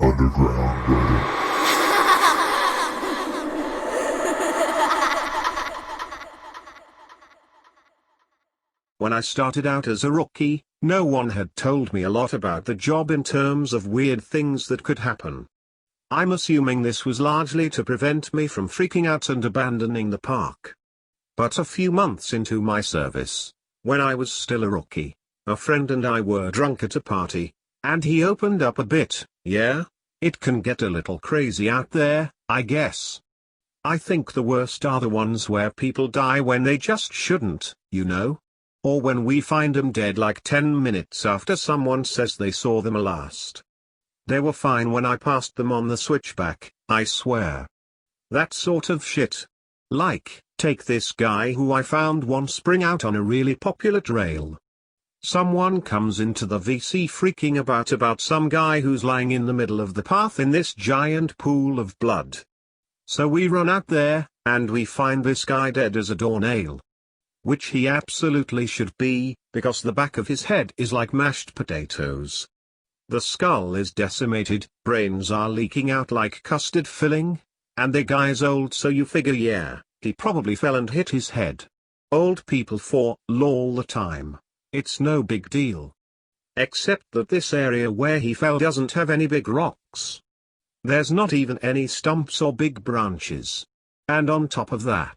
underground, brother. When I started out as a rookie, no one had told me a lot about the job in terms of weird things that could happen. I'm assuming this was largely to prevent me from freaking out and abandoning the park. But a few months into my service, when I was still a rookie, a friend and I were drunk at a party, and he opened up a bit. Yeah, it can get a little crazy out there, I guess. I think the worst are the ones where people die when they just shouldn't, you know? Or when we find them dead like 10 minutes after someone says they saw them last. They were fine when I passed them on the switchback, I swear. That sort of shit. Like, take this guy who I found one spring out on a really popular trail. Someone comes into the VC freaking about some guy who's lying in the middle of the path in this giant pool of blood. So we run out there, and we find this guy dead as a doornail. Which he absolutely should be, because the back of his head is like mashed potatoes. The skull is decimated, brains are leaking out like custard filling, and the guy's old, so you figure yeah, he probably fell and hit his head. Old people fall all the time. It's no big deal. Except that this area where he fell doesn't have any big rocks. There's not even any stumps or big branches. And on top of that,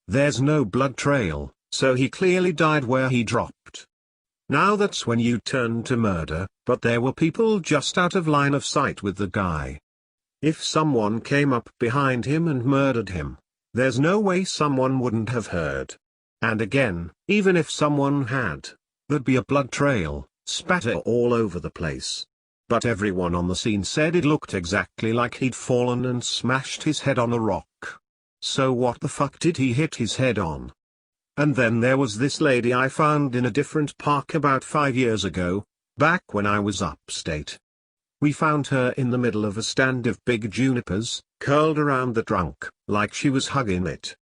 there's no blood trail, so he clearly died where he dropped. Now that's when you turn to murder, but there were people just out of line of sight with the guy. If someone came up behind him and murdered him, there's no way someone wouldn't have heard. And again, even if someone had, there'd be a blood trail, spatter all over the place. But everyone on the scene said it looked exactly like he'd fallen and smashed his head on a rock. So what the fuck did he hit his head on? And then there was this lady I found in a different park about 5 years ago, back when I was upstate. We found her in the middle of a stand of big junipers, curled around the trunk, like she was hugging it.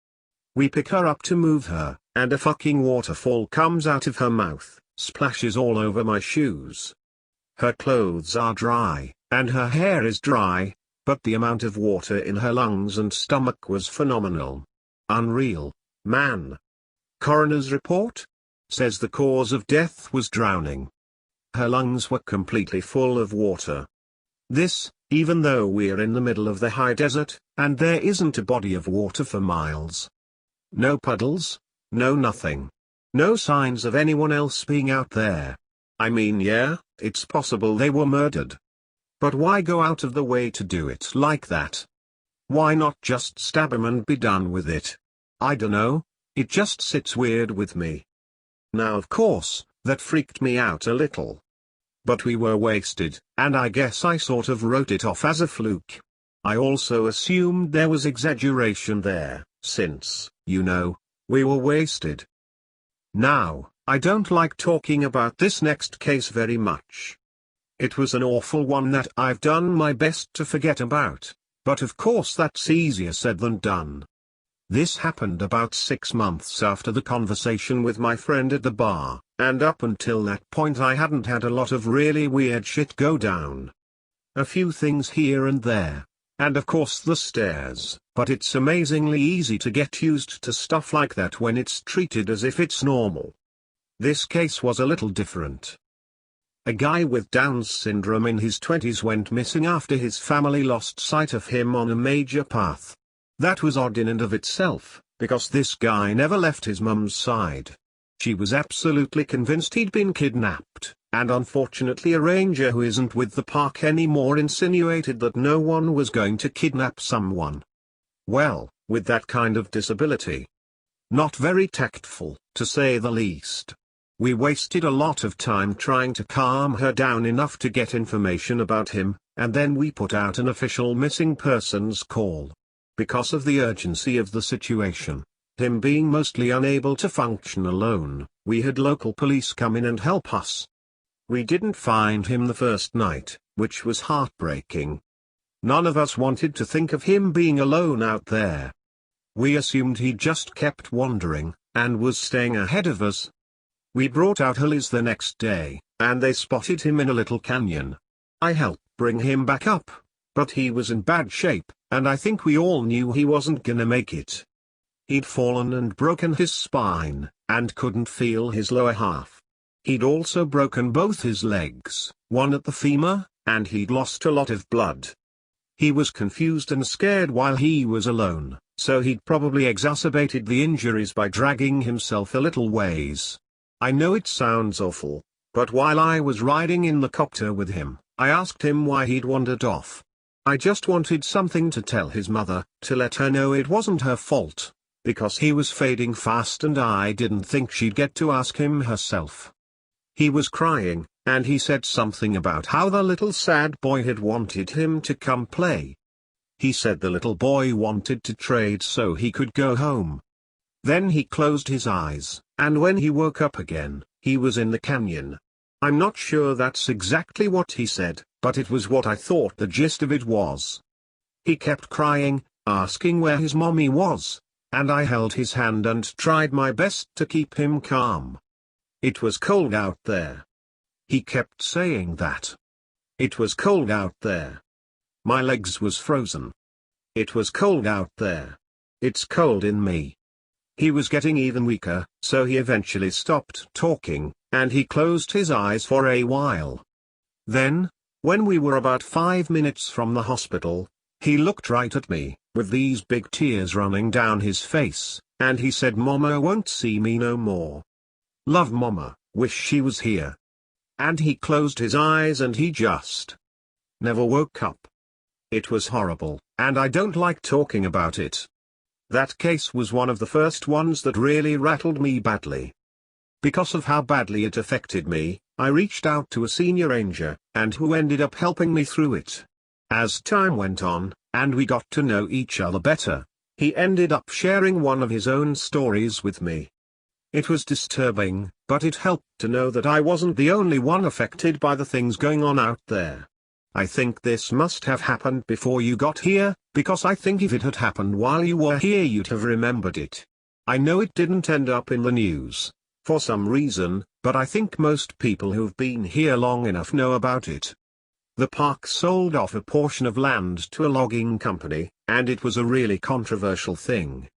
We pick her up to move her, and a fucking waterfall comes out of her mouth, splashes all over my shoes. Her clothes are dry, and her hair is dry, but the amount of water in her lungs and stomach was phenomenal. Unreal, man. Coroner's report says the cause of death was drowning. Her lungs were completely full of water. This, even though we're in the middle of the high desert, and there isn't a body of water for miles. No puddles, no nothing. No signs of anyone else being out there. I mean, yeah, it's possible they were murdered. But why go out of the way to do it like that? Why not just stab him and be done with it? I dunno, it just sits weird with me. Now of course, that freaked me out a little. But we were wasted, and I guess I sort of wrote it off as a fluke. I also assumed there was exaggeration there, since, you know, we were wasted. Now, I don't like talking about this next case very much. It was an awful one that I've done my best to forget about, but of course that's easier said than done. This happened about 6 months after the conversation with my friend at the bar, and up until that point I hadn't had a lot of really weird shit go down. A few things here and there, and of course the stairs, but it's amazingly easy to get used to stuff like that when it's treated as if it's normal. This case was a little different. A guy with Down's syndrome in his 20s went missing after his family lost sight of him on a major path. That was odd in and of itself, because this guy never left his mum's side. She was absolutely convinced he'd been kidnapped, and unfortunately a ranger who isn't with the park anymore insinuated that no one was going to kidnap someone. Well, with that kind of disability. Not very tactful, to say the least. We wasted a lot of time trying to calm her down enough to get information about him, and then we put out an official missing persons call. Because of the urgency of the situation, him being mostly unable to function alone, we had local police come in and help us. We didn't find him the first night, which was heartbreaking. None of us wanted to think of him being alone out there. We assumed he just kept wandering, and was staying ahead of us. We brought out Hollies the next day, and they spotted him in a little canyon. I helped bring him back up, but he was in bad shape, and I think we all knew he wasn't gonna make it. He'd fallen and broken his spine, and couldn't feel his lower half. He'd also broken both his legs, one at the femur, and he'd lost a lot of blood. He was confused and scared while he was alone, so he'd probably exacerbated the injuries by dragging himself a little ways. I know it sounds awful, but while I was riding in the copter with him, I asked him why he'd wandered off. I just wanted something to tell his mother, to let her know it wasn't her fault, because he was fading fast and I didn't think she'd get to ask him herself. He was crying, and he said something about how the little sad boy had wanted him to come play. He said the little boy wanted to trade so he could go home. Then he closed his eyes, and when he woke up again, he was in the canyon. I'm not sure that's exactly what he said, but it was what I thought the gist of it was. He kept crying, asking where his mommy was, and I held his hand and tried my best to keep him calm. It was cold out there. He kept saying that. It was cold out there. My legs was frozen. It was cold out there. It's cold in me. He was getting even weaker, so he eventually stopped talking, and he closed his eyes for a while. Then, when we were about 5 minutes from the hospital, he looked right at me, with these big tears running down his face, and he said Mama won't see me no more. Love Mama, wish she was here. And he closed his eyes and he just never woke up. It was horrible, and I don't like talking about it. That case was one of the first ones that really rattled me badly. Because of how badly it affected me, I reached out to a senior ranger, and who ended up helping me through it. As time went on, and we got to know each other better, he ended up sharing one of his own stories with me. It was disturbing, but it helped to know that I wasn't the only one affected by the things going on out there. I think this must have happened before you got here, because I think if it had happened while you were here you'd have remembered it. I know it didn't end up in the news, for some reason, but I think most people who've been here long enough know about it. The park sold off a portion of land to a logging company, and it was a really controversial thing.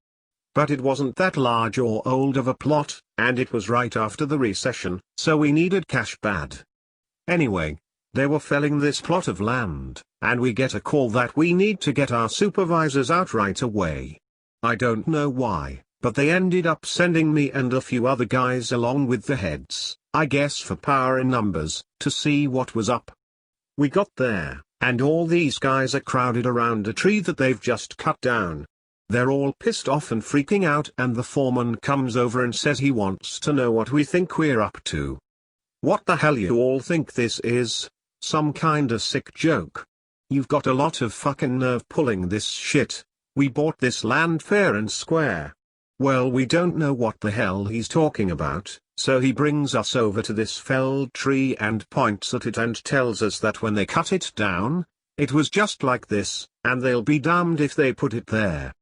But it wasn't that large or old of a plot, and it was right after the recession, so we needed cash bad. Anyway, they were felling this plot of land, and we get a call that we need to get our supervisors out right away. I don't know why, but they ended up sending me and a few other guys along with the heads, I guess for power in numbers, to see what was up. We got there, and all these guys are crowded around a tree that they've just cut down. They're all pissed off and freaking out, and the foreman comes over and says he wants to know what we think we're up to. What the hell you all think this is? Some kinda sick joke? You've got a lot of fucking nerve pulling this shit. We bought this land fair and square. Well, we don't know what the hell he's talking about, so he brings us over to this felled tree and points at it and tells us that when they cut it down, it was just like this, and they'll be damned if they put it there.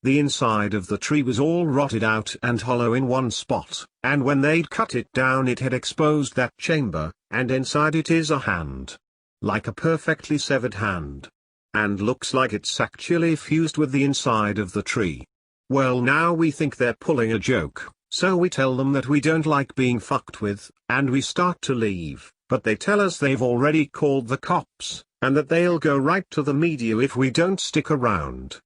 The inside of the tree was all rotted out and hollow in one spot, and when they'd cut it down it had exposed that chamber, and inside it is a hand. Like a perfectly severed hand. And looks like it's actually fused with the inside of the tree. Well, now we think they're pulling a joke, so we tell them that we don't like being fucked with, and we start to leave, but they tell us they've already called the cops, and that they'll go right to the media if we don't stick around.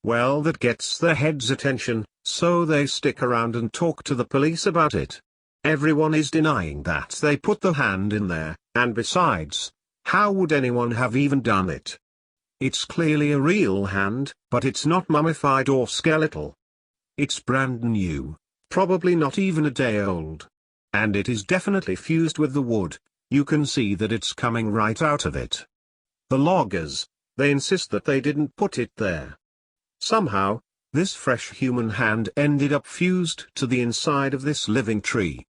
Well, that gets their heads' attention, so they stick around and talk to the police about it. Everyone is denying that they put the hand in there, and besides, how would anyone have even done it? It's clearly a real hand, but it's not mummified or skeletal. It's brand new, probably not even a day old. And it is definitely fused with the wood, you can see that it's coming right out of it. The loggers, they insist that they didn't put it there. Somehow, this fresh human hand ended up fused to the inside of this living tree.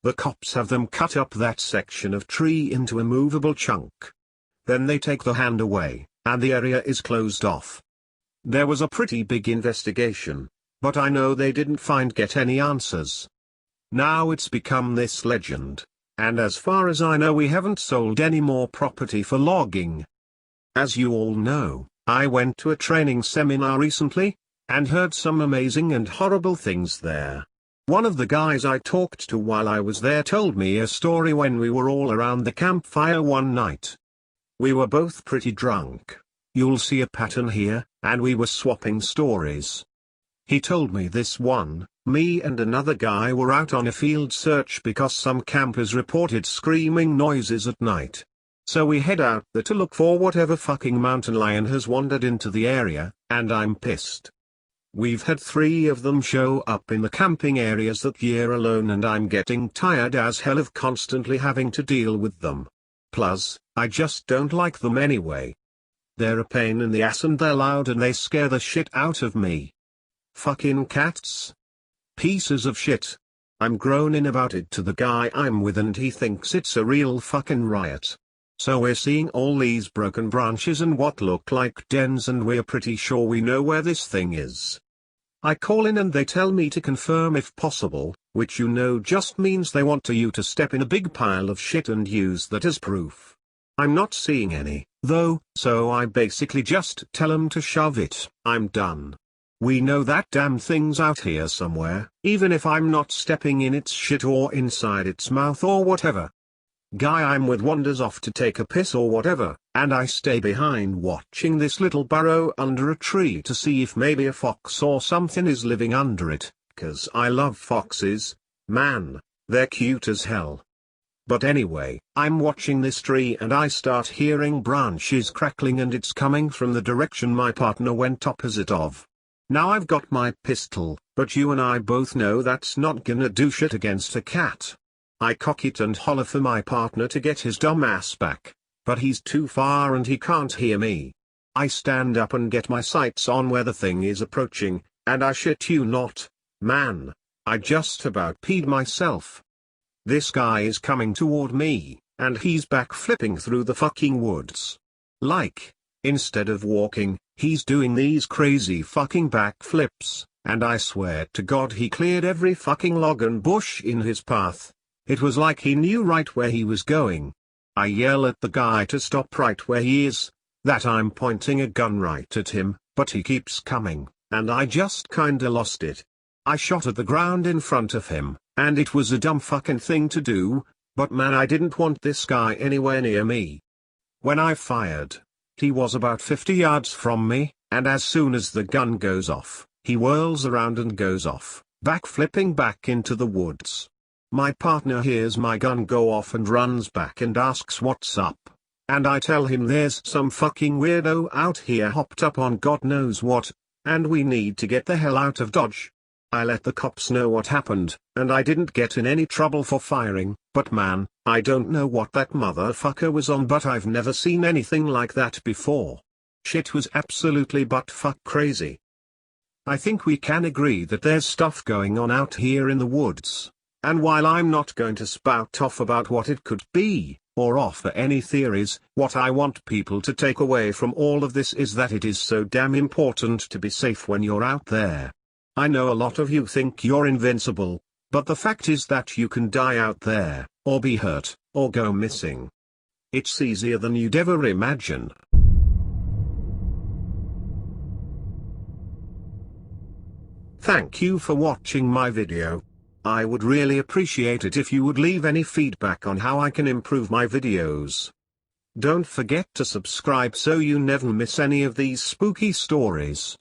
The cops have them cut up that section of tree into a movable chunk. Then they take the hand away, and the area is closed off. There was a pretty big investigation, but I know they didn't get any answers. Now it's become this legend, and as far as I know we haven't sold any more property for logging. As you all know, I went to a training seminar recently, and heard some amazing and horrible things there. One of the guys I talked to while I was there told me a story when we were all around the campfire one night. We were both pretty drunk. You'll see a pattern here, and we were swapping stories. He told me this one, me and another guy were out on a field search because some campers reported screaming noises at night. So we head out there to look for whatever fucking mountain lion has wandered into the area, and I'm pissed. We've had 3 of them show up in the camping areas that year alone, and I'm getting tired as hell of constantly having to deal with them. Plus, I just don't like them anyway. They're a pain in the ass and they're loud and they scare the shit out of me. Fucking cats. Pieces of shit. I'm groaning about it to the guy I'm with and he thinks it's a real fucking riot. So we're seeing all these broken branches and what look like dens, and we're pretty sure we know where this thing is. I call in and they tell me to confirm if possible, which just means they want you to step in a big pile of shit and use that as proof. I'm not seeing any, though, so I basically just tell them to shove it. I'm done. We know that damn thing's out here somewhere, even if I'm not stepping in its shit or inside its mouth or whatever. Guy I'm with wanders off to take a piss or whatever, and I stay behind watching this little burrow under a tree to see if maybe a fox or something is living under it, 'cause I love foxes, man, they're cute as hell. But anyway, I'm watching this tree and I start hearing branches crackling and it's coming from the direction my partner went opposite of. Now I've got my pistol, but you and I both know that's not gonna do shit against a cat. I cock it and holler for my partner to get his dumb ass back, but he's too far and he can't hear me. I stand up and get my sights on where the thing is approaching, and I shit you not, man, I just about peed myself. This guy is coming toward me, and he's backflipping through the fucking woods. Like, instead of walking, he's doing these crazy fucking backflips, and I swear to God he cleared every fucking log and bush in his path. It was like he knew right where he was going. I yell at the guy to stop right where he is, that I'm pointing a gun right at him, but he keeps coming, and I just kinda lost it. I shot at the ground in front of him, and it was a dumb fucking thing to do, but man, I didn't want this guy anywhere near me. When I fired, he was about 50 yards from me, and as soon as the gun goes off, he whirls around and goes off, backflipping back into the woods. My partner hears my gun go off and runs back and asks what's up, and I tell him there's some fucking weirdo out here hopped up on God knows what, and we need to get the hell out of Dodge. I let the cops know what happened, and I didn't get in any trouble for firing, but man, I don't know what that motherfucker was on, but I've never seen anything like that before. Shit was absolutely buttfuck crazy. I think we can agree that there's stuff going on out here in the woods. And while I'm not going to spout off about what it could be, or offer any theories, what I want people to take away from all of this is that it is so damn important to be safe when you're out there. I know a lot of you think you're invincible, but the fact is that you can die out there, or be hurt, or go missing. It's easier than you'd ever imagine. Thank you for watching my video. I would really appreciate it if you would leave any feedback on how I can improve my videos. Don't forget to subscribe so you never miss any of these spooky stories.